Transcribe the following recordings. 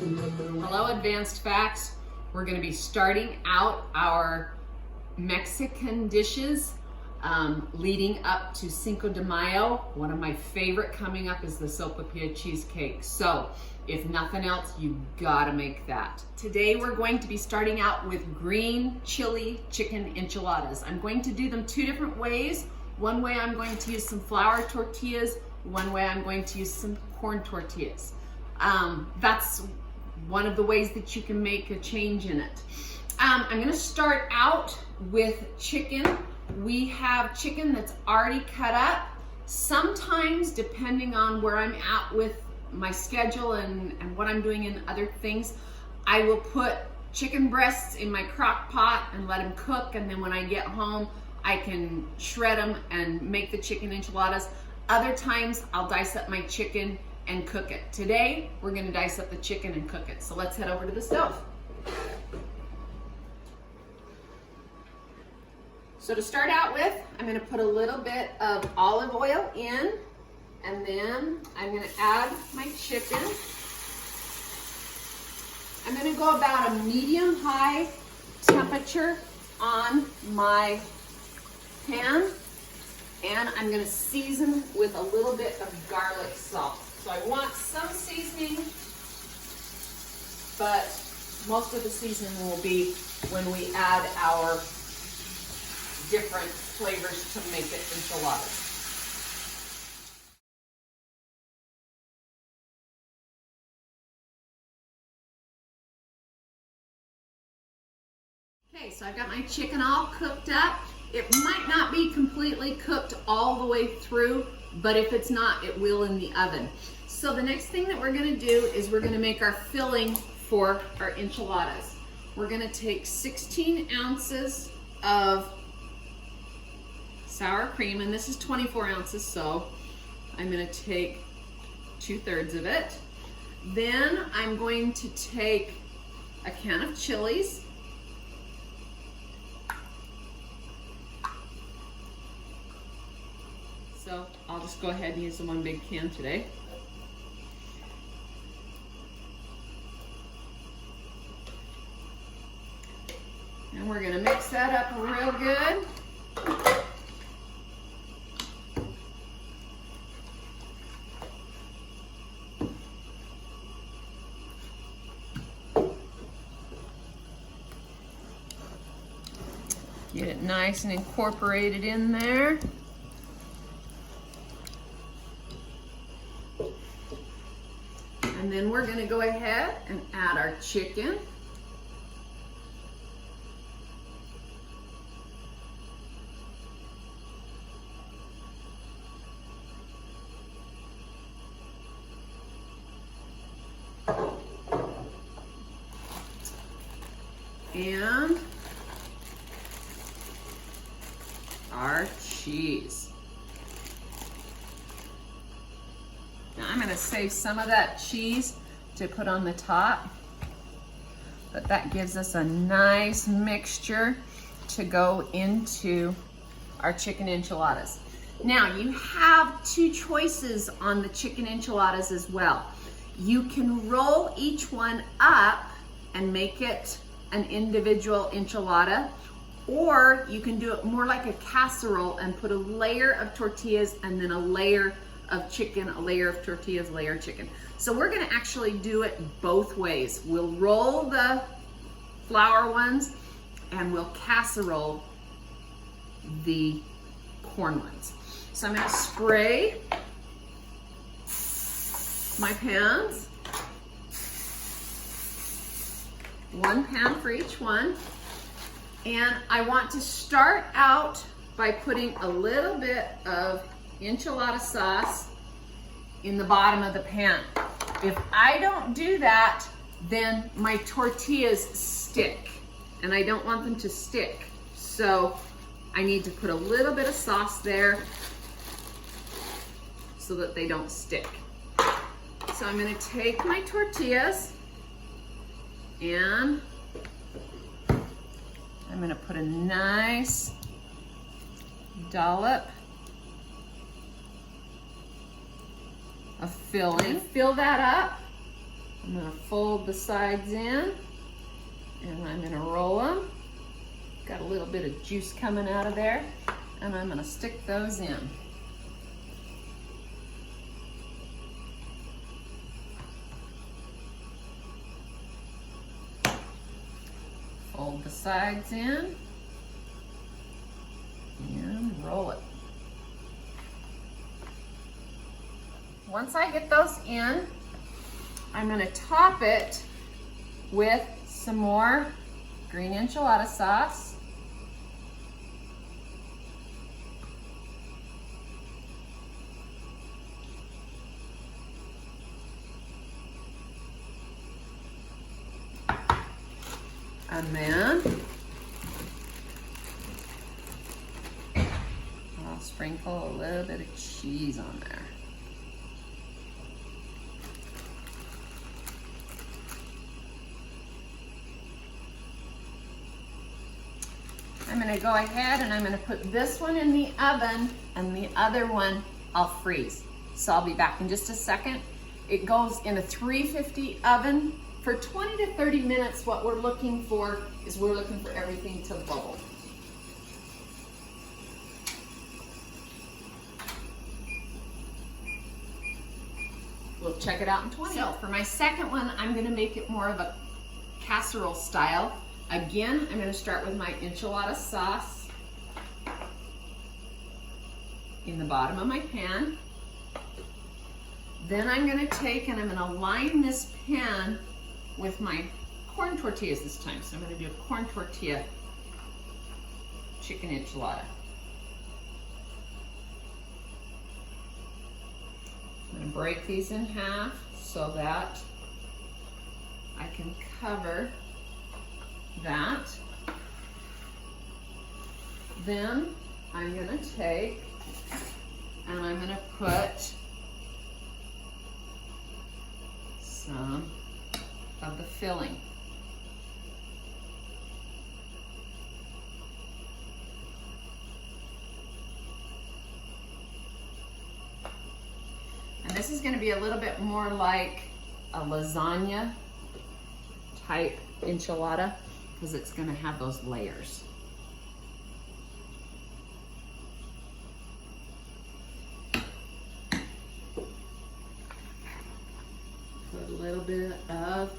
Hello, Advanced FACS. We're going to be starting out our Mexican dishes leading up to Cinco de Mayo. One of my favorite coming up is the sopapilla cheesecake. So if nothing else, you gotta make that. Today we're going to be starting out with green chili chicken enchiladas. I'm going to do them two different ways. One way I'm going to use some flour tortillas. One way I'm going to use some corn tortillas. That's one of the ways that you can make a change in it. I'm gonna start out with chicken. We have chicken that's already cut up. Sometimes, depending on where I'm at with my schedule and what I'm doing in other things, I will put chicken breasts in my crock pot and let them cook, and then when I get home, I can shred them and make the chicken enchiladas. Other times, I'll dice up my chicken and cook it. Today, we're gonna dice up the chicken and cook it. So let's head over to the stove. So to start out with, I'm gonna put a little bit of olive oil in, and then I'm gonna add my chicken. I'm gonna go about a medium-high temperature on my pan, and I'm gonna season with a little bit of garlic salt. So I want some seasoning, but most of the seasoning will be when we add our different flavors to make it enchiladas. Okay, so I've got my chicken all cooked up. It might not be completely cooked all the way through, but if it's not, it will in the oven. So the next thing that we're gonna do is we're gonna make our filling for our enchiladas. We're gonna take 16 ounces of sour cream, and this is 24 ounces, so I'm gonna take 2/3 of it. Then I'm going to take a can of chilies. So I'll just go ahead and use the one big can today. And we're gonna mix that up real good. Get it nice and incorporated in there. And then we're gonna go ahead and add our chicken. And our cheese. Now I'm gonna save some of that cheese to put on the top, but that gives us a nice mixture to go into our chicken enchiladas. Now you have two choices on the chicken enchiladas as well. You can roll each one up and make it an individual enchilada, or you can do it more like a casserole and put a layer of tortillas and then a layer of chicken, a layer of tortillas, a layer of chicken. So we're gonna actually do it both ways. We'll roll the flour ones and we'll casserole the corn ones. So I'm gonna spray my pans. One pan for each one. And I want to start out by putting a little bit of enchilada sauce in the bottom of the pan. If I don't do that, then my tortillas stick, and I don't want them to stick. So I need to put a little bit of sauce there so that they don't stick. So I'm gonna take my tortillas and I'm gonna put a nice dollop of filling. Fill that up I'm gonna fold the sides in and I'm gonna roll them. Got a little bit of juice coming out of there, and I'm gonna stick those in. Fold the sides in and roll it. Once I get those in, I'm gonna top it with some more green enchilada sauce. And then I'll sprinkle a little bit of cheese on there. I'm gonna go ahead and I'm gonna put this one in the oven and the other one I'll freeze. So I'll be back in just a second. It goes in a 350 oven for 20 to 30 minutes. What we're looking for is we're looking for everything to bubble. We'll check it out in 20. So for my second one, I'm gonna make it more of a casserole style. Again, I'm gonna start with my enchilada sauce in the bottom of my pan. Then I'm gonna take and I'm gonna line this pan with my corn tortillas this time. So I'm gonna do a corn tortilla chicken enchilada. I'm gonna break these in half so that I can cover that. Then I'm gonna take and I'm gonna put some of the filling. And this is gonna be a little bit more like a lasagna type enchilada because it's gonna have those layers. Put a little bit of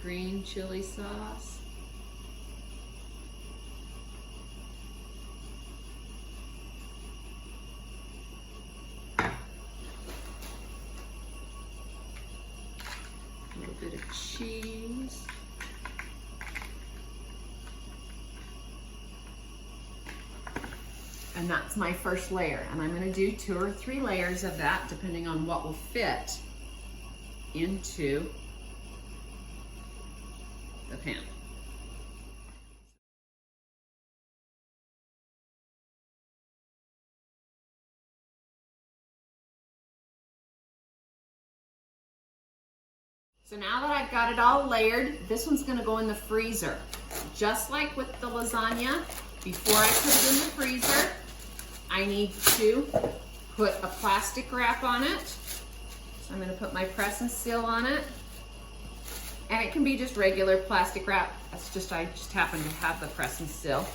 green chili sauce. A little bit of cheese. And that's my first layer. And I'm gonna do 2 or 3 layers of that depending on what will fit into the pan. So now that I've got it all layered, this one's gonna go in the freezer. Just like with the lasagna, before I put it in the freezer, I need to put a plastic wrap on it. So I'm gonna put my press and seal on it. And it can be just regular plastic wrap. That's just, I just happen to have the press and seal.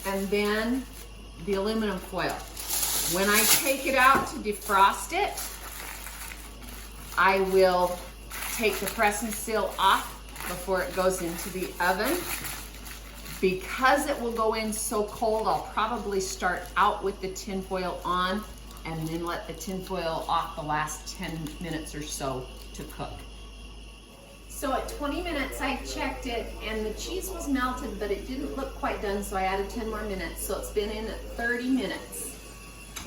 And then the aluminum foil. When I take it out to defrost it, I will take the press and seal off before it goes into the oven. Because it will go in so cold, I'll probably start out with the tin foil on and then let the tin foil off the last 10 minutes or so to cook. So at 20 minutes I checked it and the cheese was melted, but it didn't look quite done, so I added 10 more minutes. So it's been in at 30 minutes.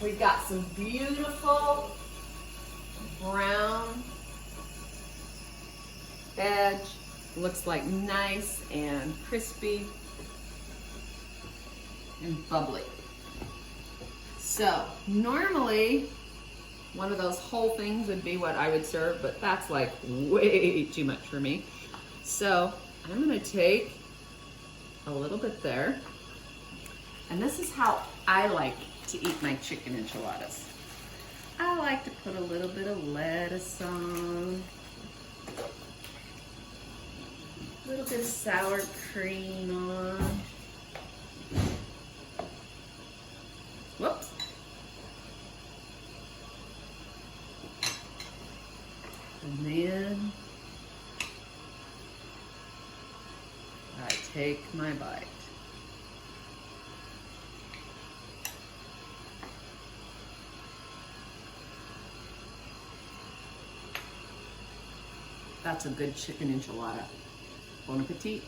We've got some beautiful brown veg. Looks like nice and crispy and bubbly. So normally one of those whole things would be what I would serve, but that's like way too much for me. So I'm gonna take a little bit there. And this is how I like to eat my chicken enchiladas. I like to put a little bit of lettuce on. little bit of sour cream on. Whoops. And then I take my bite. That's a good chicken enchilada. Bon appetit.